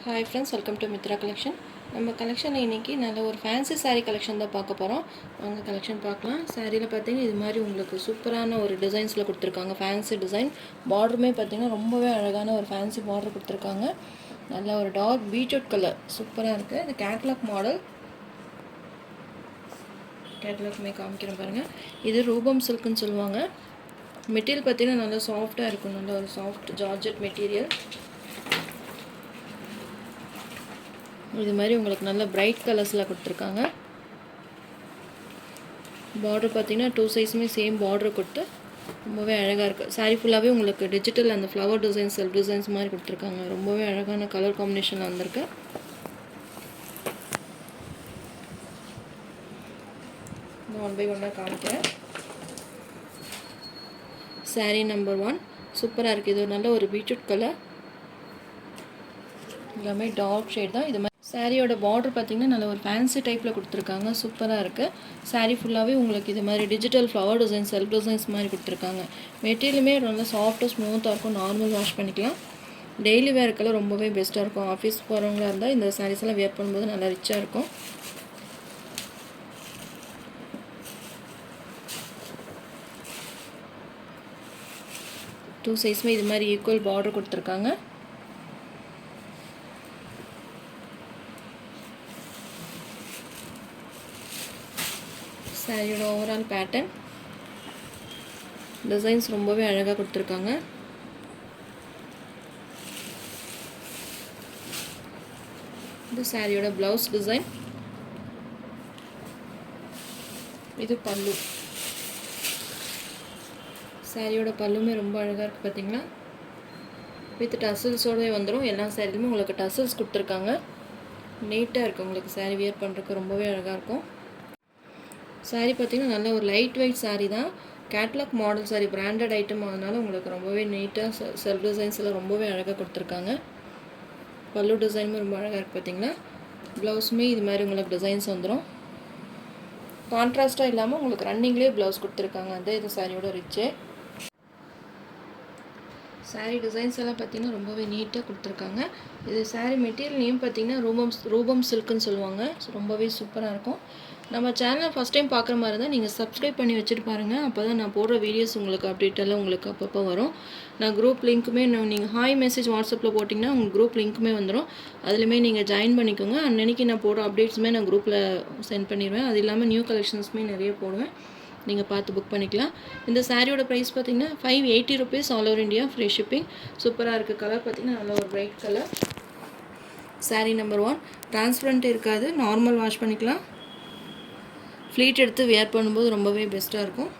Hi friends, welcome to Mitra collection. நம்ம கலெக்ஷனில் இன்றைக்கி நல்ல ஒரு ஃபேன்சி saree கலெக்ஷன் தான் பார்க்க போகிறோம். வாங்க கலெக்ஷன் பார்க்கலாம். சாரியில் பார்த்தீங்கன்னா இது மாதிரி உங்களுக்கு சூப்பரான ஒரு டிசைன்ஸில் கொடுத்துருக்காங்க. ஃபேன்சி டிசைன் பார்டருமே பார்த்தீங்கன்னா ரொம்பவே அழகான ஒரு ஃபேன்சி பார்டர் கொடுத்துருக்காங்க. நல்ல ஒரு டார்க் பீட்ரூட் கலர் சூப்பராக இருக்குது. இது கேட்லாக் மாடல். கேட்லாக்மே காமிக்கிறேன் பாருங்கள். இது ரூபம் சில்க்குன்னு சொல்லுவாங்க. மெட்டீரியல் பார்த்தீங்கன்னா நல்லா சாஃப்டாக இருக்கும். நல்ல ஒரு சாஃப்ட் ஜார்ஜெட் மெட்டீரியல். இது மாதிரி உங்களுக்கு நல்ல பிரைட் கலர்ஸில் கொடுத்துருக்காங்க. பார்டர் பார்த்தீங்கன்னா 2 சைஸுமே சேம் பார்டர் கொடுத்து ரொம்பவே அழகாக இருக்குது. சாரீ ஃபுல்லாகவே உங்களுக்கு டிஜிட்டல் அந்த ஃப்ளவர் டிசைன்ஸ் செல்ஃப் டிசைன்ஸ் மாதிரி கொடுத்துருக்காங்க. ரொம்பவே அழகான கலர் காம்பினேஷனில் வந்திருக்கு. நான் 1 by 1 காமிக்கிறேன். சாரீ நம்பர் 1 சூப்பராக இருக்குது. இது நல்ல ஒரு பீட்ரூட் கலர். எல்லாமே டார்க் ஷேட் தான். இது மாதிரி சாரியோட பார்டர் பார்த்திங்கன்னா நல்ல ஒரு ஃபேன்சி டைப்பில் கொடுத்துருக்காங்க. சூப்பராக இருக்குது. சாரீ ஃபுல்லாகவே உங்களுக்கு இது மாதிரி digital flower design self designs மாதிரி கொடுத்துருக்காங்க. மெட்டீரியலுமே நல்லா சாஃப்டாக ஸ்மூத்தாக இருக்கும். நார்மல் வாஷ் பண்ணிக்கலாம். டெய்லி வேர்க்கெல்லாம் ரொம்பவே பெஸ்ட்டாக இருக்கும். ஆஃபீஸ் போகிறவங்களா இருந்தால் இந்த சாரீஸ் எல்லாம் வேர் பண்ணும்போது நல்லா ரிச்சாக இருக்கும். டூ சைஸுமே இது மாதிரி ஈக்குவல் பார்டர் கொடுத்துருக்காங்க. சாரியோட ஓவரால் பேட்டர்ன் டிசைன்ஸ் ரொம்பவே அழகாக கொடுத்துருக்காங்க. இது சாரியோட ப்ளவுஸ் டிசைன். இது பல்லு. சாரியோட பல்லுமே ரொம்ப அழகாக இருக்குது பார்த்தீங்களா. வித் டசல்ஸோடவே வந்துடும். எல்லா சாரிலுமே உங்களுக்கு டசல்ஸ் கொடுத்துருக்காங்க. நீட்டாக இருக்குது. உங்களுக்கு சாரீ வியர் பண்ணுறதுக்கு ரொம்பவே அழகாக இருக்கும். சாரீ பார்த்திங்கன்னா நல்ல ஒரு லைட் வெயிட் சாரீ தான். Catalogue model sari, branded item. அதனால் உங்களுக்கு ரொம்பவே நீட்டாக செல்ஃப் டிசைன்ஸ் எல்லாம் ரொம்பவே அழகாக கொடுத்துருக்காங்க. பல்லு டிசைனுமே ரொம்ப அழகாக இருக்குது பார்த்தீங்களா. ப்ளவுஸுமே இது மாதிரி உங்களுக்கு டிசைன்ஸ் வந்துடும். கான்ட்ராஸ்ட்டாக இல்லாமல் உங்களுக்கு ரன்னிங்லேயே ப்ளவுஸ் கொடுத்துருக்காங்க. அந்த இது சாரியோட ரிச்சு. சாரீ டிசைன்ஸ் எல்லாம் பார்த்திங்கன்னா ரொம்பவே நீட்டாக கொடுத்துருக்காங்க. இது சாரீ மெட்டீரியல் நேம் பார்த்திங்கன்னா ரூபம் சில்க்குன்னு சொல்லுவாங்க. ரொம்பவே சூப்பராக இருக்கும். நம்ம சேனலை ஃபஸ்ட் டைம் பார்க்குற மாதிரி இருந்தால் நீங்கள் சப்ஸ்கிரைப் பண்ணி வச்சுட்டு பாருங்கள். அப்போ தான் நான் போடுற வீடியோஸ் உங்களுக்கு அப்டேட்டெல்லாம் உங்களுக்கு அப்பப்போ வரும். நான் குரூப் லிங்க்குமே நீங்கள் ஹாய் மெசேஜ் வாட்ஸ்அப்பில் போட்டிங்கன்னா உங்களுக்கு குரூப் லிங்க்குமே வந்துடும். அதுலேயுமே நீங்கள் ஜாயின் பண்ணிக்கோங்க. அன்னைக்கு நான் போடுற அப்டேட்ஸுமே நான் குரூப்பில் சென்ட் பண்ணிடுவேன். அது இல்லாமல் நியூ கலெக்ஷன்ஸுமே நிறைய போடுவேன். நீங்கள் பார்த்து புக் பண்ணிக்கலாம். இந்த சாரியோட ப்ரைஸ் பார்த்திங்கன்னா 580 rupees all over India. Free shipping. சூப்பராக இருக்குது. கலர் பார்த்திங்கன்னா நல்ல ஒரு bright colour. Sari number 1 transparent இருக்காது. நார்மல் வாஷ் பண்ணிக்கலாம். ஃப்ளீட் எடுத்து வேர் பண்ணும்போது ரொம்பவே பெஸ்ட்டாக இருக்கும்.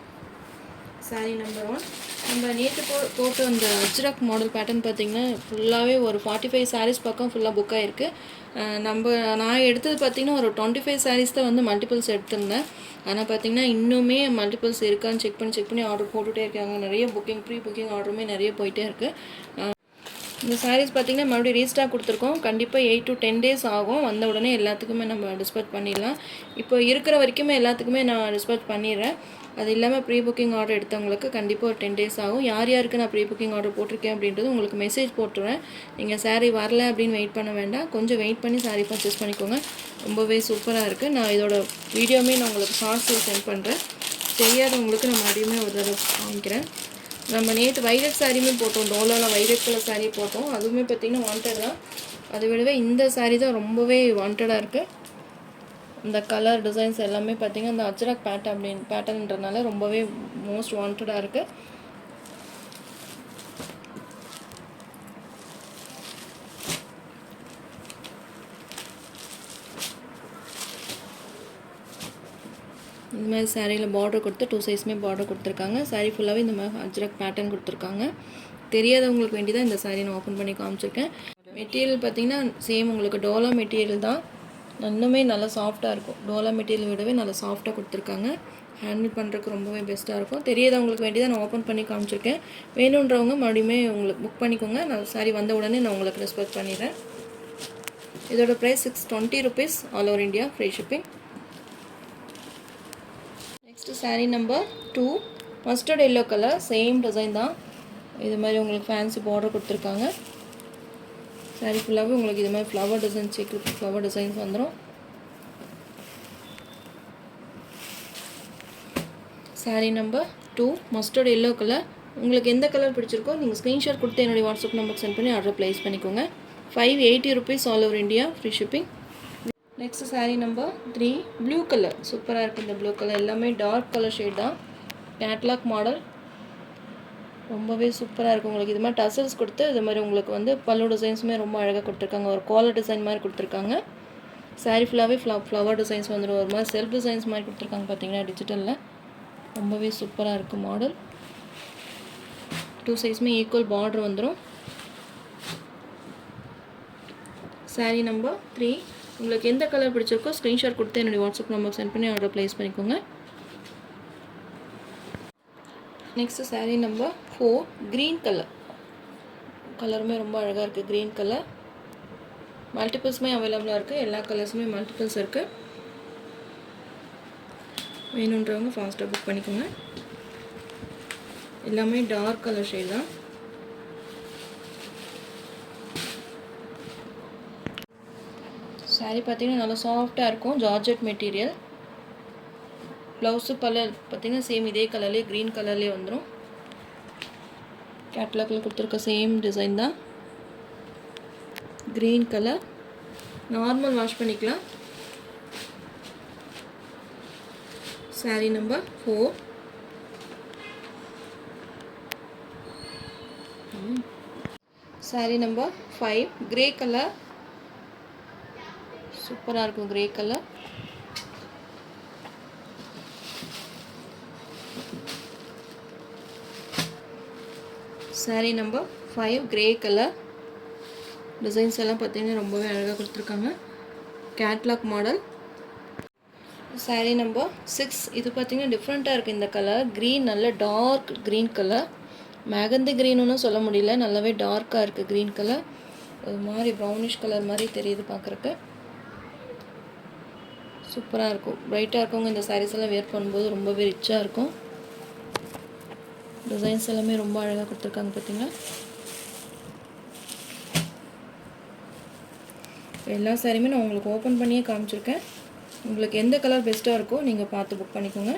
சாரீ நம்பர் 1 நம்ம நேற்று போட்டு அந்த அஜ்ரக் மாடல் பேட்டர்ன் பார்த்திங்கன்னா ஃபுல்லாகவே ஒரு 45 sarees பக்கம் ஃபுல்லாக புக் ஆகிருக்கு. நான் எடுத்தது பார்த்திங்கன்னா ஒரு 25 sarees தான் வந்து மல்டிபிள்ஸ் எடுத்திருந்தேன். ஆனால் பார்த்திங்கன்னா இன்னுமே மல்டிபிள்ஸ் இருக்கான்னு செக் பண்ணி ஆர்டர் போட்டுகிட்டே இருக்காங்க. நிறைய ப்ரீ புக்கிங் ஆர்டருமே நிறைய போயிட்டே இருக்குது. இந்த சாரீஸ் பார்த்திங்கன்னா மறுபடியும் ரீஸ்டாக் கொடுத்துருக்கோம். கண்டிப்பாக 8 to 10 days ஆகும். வந்த உடனே எல்லாத்துக்குமே நம்ம டிஸ்பேச் பண்ணிடலாம். இப்போ இருக்கிற வரைக்குமே எல்லாத்துக்குமே நான் டிஸ்பேச் பண்ணிடுறேன். அது இல்லாமல் ப்ரீ புக்கிங் ஆர்டர் எடுத்தவங்களுக்கு கண்டிப்பாக ஒரு 10 days ஆகும். யாருக்கு நான் ப்ரீ புக்கிங் ஆர்டர் போட்டிருக்கேன் அப்படின்றது உங்களுக்கு மெசேஜ் போட்டுருவேன். நீங்கள் சாரீ வரல அப்படின்னு வெயிட் பண்ண வேண்டாம். கொஞ்சம் வெயிட் பண்ணி சாரீ பர்ச்சேஸ் பண்ணிக்கோங்க. ரொம்பவே சூப்பராக இருக்குது. நான் இதோட வீடியோமே நான் உங்களுக்கு ஷார்ட்ஸில் சென்ட் பண்ணுறேன். தெரியாதவங்களுக்கு நான் மறுபடியுமே ஒரு தடவை காமிக்கிறேன். நம்ம நேற்று வைலட் சாரியுமே போட்டோம். டோலாவில் வைலட் கலர் சாரீ போட்டோம். அதுவுமே பார்த்திங்கன்னா வாண்டட் தான். அதை விடவே இந்த சாரீ தான் ரொம்பவே வாண்டடாக இருக்குது. இந்த கலர் டிசைன்ஸ் எல்லாமே பார்த்திங்கன்னா இந்த அஜ்ரக் பேட்டர்ன்றனால ரொம்பவே மோஸ்ட் வாண்டடாக இருக்குது. இந்த மாதிரி சாரியில் பார்டர் கொடுத்து 2 சைஸுமே பார்டர் கொடுத்துருக்காங்க. சாரீ ஃபுல்லாகவே இந்த மாதிரி அஜ்ரக் பேட்டர்ன் கொடுத்துருக்காங்க. தெரியாதவங்களுக்கு வேண்டி தான் இந்த சாரீ நான் ஓப்பன் பண்ணி காமிச்சிருக்கேன். மெட்டீரியல் பார்த்திங்கன்னா சேம் உங்களுக்கு டோலா மெட்டீரியல் தான். இன்னுமே நல்லா சாஃப்டாக இருக்கும். டோலா மெட்டீரியல் விடவே நல்லா சாஃப்டாக கொடுத்துருக்காங்க. ஹேண்டில் பண்ணுறதுக்கு ரொம்பவே பெஸ்ட்டாக இருக்கும். தெரியாதவங்களுக்கு வேண்டி தான் நான் ஓப்பன் பண்ணி காமிச்சிருக்கேன். வேணுன்றவங்க மறுபடியுமே உங்களுக்கு புக் பண்ணிக்கோங்க. நான் சாரீ வந்த உடனே நான் உங்களுக்கு ரெஸ்பெக்ட் பண்ணிடுறேன். இதோட price 620 rupees all over India. Free shipping. Next sari number 2 mustard yellow colour. Same design தான். இது மாதிரி உங்களுக்கு ஃபேன்சி பார்டர் கொடுத்துருக்காங்க. சாரீ ஃபுல்லாகவே உங்களுக்கு இது மாதிரி ஃப்ளவர் டிசைன் சீக்கிரம் ஃப்ளவர் டிசைன்ஸ் வந்துடும். Sari number 2 mustard yellow colour. உங்களுக்கு எந்த கலர் பிடிச்சிருக்கோ நீங்கள் ஸ்க்ரீன்ஷாட் கொடுத்து என்னுடைய வாட்ஸ்அப் நம்பருக்கு சென்ட் பண்ணி ஆர்டர் ப்ளேஸ் பண்ணிக்கோங்க. 580 rupees all over India, free shipping. Next sari number 3 blue colour. சூப்பராக இருக்குது இந்த ப்ளூ கலர். எல்லாமே டார்க் கலர் ஷேட் தான். Catalogue model. ரொம்பவே சூப்பராக இருக்கும். உங்களுக்கு இது மாதிரி டசல்ஸ் கொடுத்து இது மாதிரி உங்களுக்கு வந்து பல்லு டிசைன்ஸுமே ரொம்ப அழகாக கொடுத்துருக்காங்க. ஒரு காலர் டிசைன் மாதிரி கொடுத்துருக்காங்க. சாரீ ஃபுல்லாகவே ஃப்ளவர் டிசைன்ஸ் வந்துடும். ஒரு மாதிரி செல்ஃப் டிசைன்ஸ் மாதிரி கொடுத்துருக்காங்க பார்த்தீங்கன்னா டிஜிட்டலில். ரொம்பவே சூப்பராக இருக்குது மாடல். 2 சைஸுமே ஈக்குவல் பார்டர் வந்துடும். சாரீ நம்பர் 3 உங்களுக்கு எந்த கலர் பிடிச்சிருக்கோ ஸ்க்ரீன்ஷாட் கொடுத்து என்னுடைய வாட்ஸ்அப் நம்பருக்கு சென்ட் பண்ணி ஆர்டர் ப்ளேஸ் பண்ணிக்கோங்க. Next sari number 4 green colour. கலருமே ரொம்ப அழகாக இருக்குது. க்ரீன் கலர் மல்டிபிள்ஸுமே அவைலபிளாக இருக்குது. எல்லா கலர்ஸுமே மல்டிபிள்ஸ் இருக்குது. வேணுன்றவங்க ஃபாஸ்ட்டாக புக் பண்ணிக்கோங்க. எல்லாமே டார்க் கலர் ஷேட் தான். சாரீ பார்த்தீங்கன்னா நல்லா சாஃப்டாக இருக்கும். Georgette material. ப்ளவுஸு கலர் பார்த்தீங்கன்னா சேம் இதே கலர்லேயே க்ரீன் கலர்லேயே வந்துடும். கேட்லாகில் கொடுத்துருக்க சேம் டிசைன் தான். Green colour. நார்மல் வாஷ் பண்ணிக்கலாம். Sari number 4 sari number 5 grey colour. சூப்பராக இருக்கும் grey colour. Sari number 5 grey colour. Designs எல்லாம் பார்த்தீங்கன்னா ரொம்பவே அழகாக கொடுத்துருக்காங்க. Catalogue model. சாரீ நம்பர் 6 இது பார்த்தீங்கன்னா டிஃப்ரெண்ட்டாக இருக்குது இந்த கலர். க்ரீன் நல்ல டார்க் க்ரீன் கலர். மெகந்தி க்ரீனுன்னு சொல்ல முடியல, நல்லாவே டார்க்காக இருக்குது க்ரீன் கலர். ஒரு மாதிரி ப்ரௌனிஷ் கலர் மாதிரி தெரியுது பார்க்குறக்கு. சூப்பராக இருக்கும். ப்ரைட்டாக இருக்கவங்க இந்த சாரீஸ் எல்லாம் வேர் பண்ணும்போது ரொம்பவே ரிச்சாக இருக்கும். டிசைன்ஸ் எல்லாமே ரொம்ப அழகாக கொடுத்துருக்காங்க பார்த்தீங்களா. எல்லா சாரியுமே நான் உங்களுக்கு ஓப்பன் பண்ணியே காமிச்சிருக்கேன். உங்களுக்கு எந்த கலர் பெஸ்ட்டாக இருக்கோ நீங்கள் பார்த்து புக் பண்ணிக்கோங்க.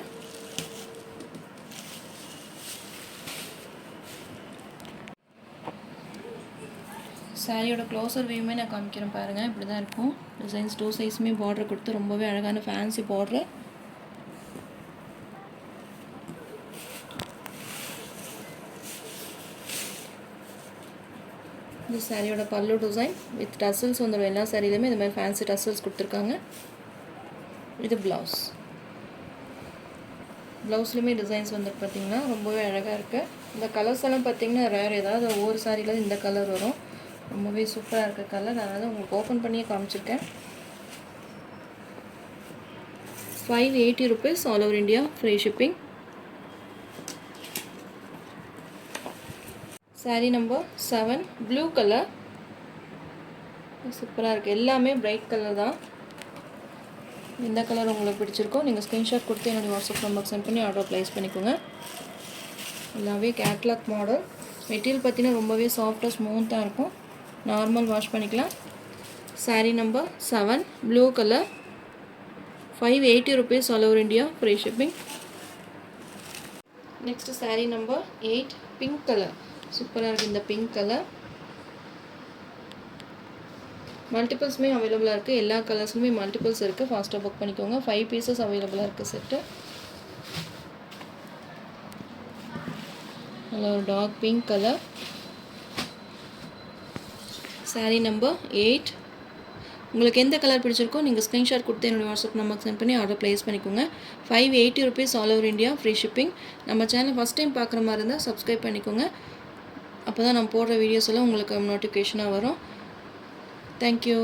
சாரியோட க்ளோசர் வியூமே நான் காமிக்கிறேன் பாருங்கள். இப்படி தான் இருக்கும். டிசைன்ஸ் 2 சைஸுமே பார்டர் கொடுத்து ரொம்பவே அழகான ஃபேன்சி பார்டர். இந்த சாரியோட பல்லு டிசைன் வித் டசல்ஸ் வந்துடும். எல்லா சாரியிலுமே இந்த மாதிரி ஃபேன்சி டசல்ஸ் கொடுத்துருக்காங்க. இது ப்ளவுஸ். ப்ளவுஸ்லையுமே டிசைன்ஸ் வந்து பார்த்திங்கன்னா ரொம்பவே அழகாக இருக்குது. இந்த கலர்ஸ் எல்லாம் பார்த்திங்கன்னா ரேர். ஏதாவது ஒவ்வொரு சாரியில் இந்த கலர் வரும். ரொம்பவே சூப்பராக இருக்குது கலர். அதனால் உங்களுக்கு ஓப்பன் பண்ணியே காமிச்சிருக்கேன். 580 rupees all over India, free shipping. Sari number 7 blue colour. சூப்பராக இருக்குது. எல்லாமே பிரைட் கலர் தான். எந்த கலர் உங்களுக்கு பிடிச்சிருக்கோ நீங்கள் ஸ்க்ரீன்ஷாட் கொடுத்து என்னுடைய வாட்ஸ்அப் நம்பருக்கு சென்ட் பண்ணி ஆர்டர் ப்ளேஸ் பண்ணிக்கோங்க. எல்லாமே கேட்லாக் மாடல். மெட்டீரியல் பார்த்தீங்கன்னா ரொம்பவே சாஃப்டாக ஸ்மூத்தாக இருக்கும். நார்மல் வாஷ் பண்ணிக்கலாம். Sari number 7 blue colour. 580 rupees all over India, free shipping. Next sari number 8 pink colour. சூப்பராக இருக்குது இந்த பிங்க் கலர். மல்டிபிள்ஸுமே அவைலபிளாக இருக்குது. எல்லா கலர்ஸுமே மல்டிபிள்ஸ் இருக்குது. ஃபாஸ்ட்டாக புக் பண்ணிக்கோங்க. 5 பீசஸ் அவைலபிளாக இருக்குது செட்டு. நல்ல ஒரு dark pink colour. Sari number 8 உங்களுக்கு எந்த கலர் பிடிச்சிருக்கோ நீங்கள் ஸ்க்ரீன்ஷாட் கொடுத்து என்னுடைய வாட்ஸ்அப் நம்பருக்கு சென்ட் பண்ணி ஆர்டர் ப்ளேஸ் பண்ணிக்கோங்க. 580 rupees all over India, free shipping. நம்ம சேனல் ஃபஸ்ட் டைம் பார்க்குற மாதிரி இருந்தால் சப்ஸ்கிரைப் பண்ணிக்கோங்க. அப்போ தான் நம்ம போடுற வீடியோஸ் எல்லாம் உங்களுக்கு நோட்டிஃபிகேஷனாக வரும். Thank you.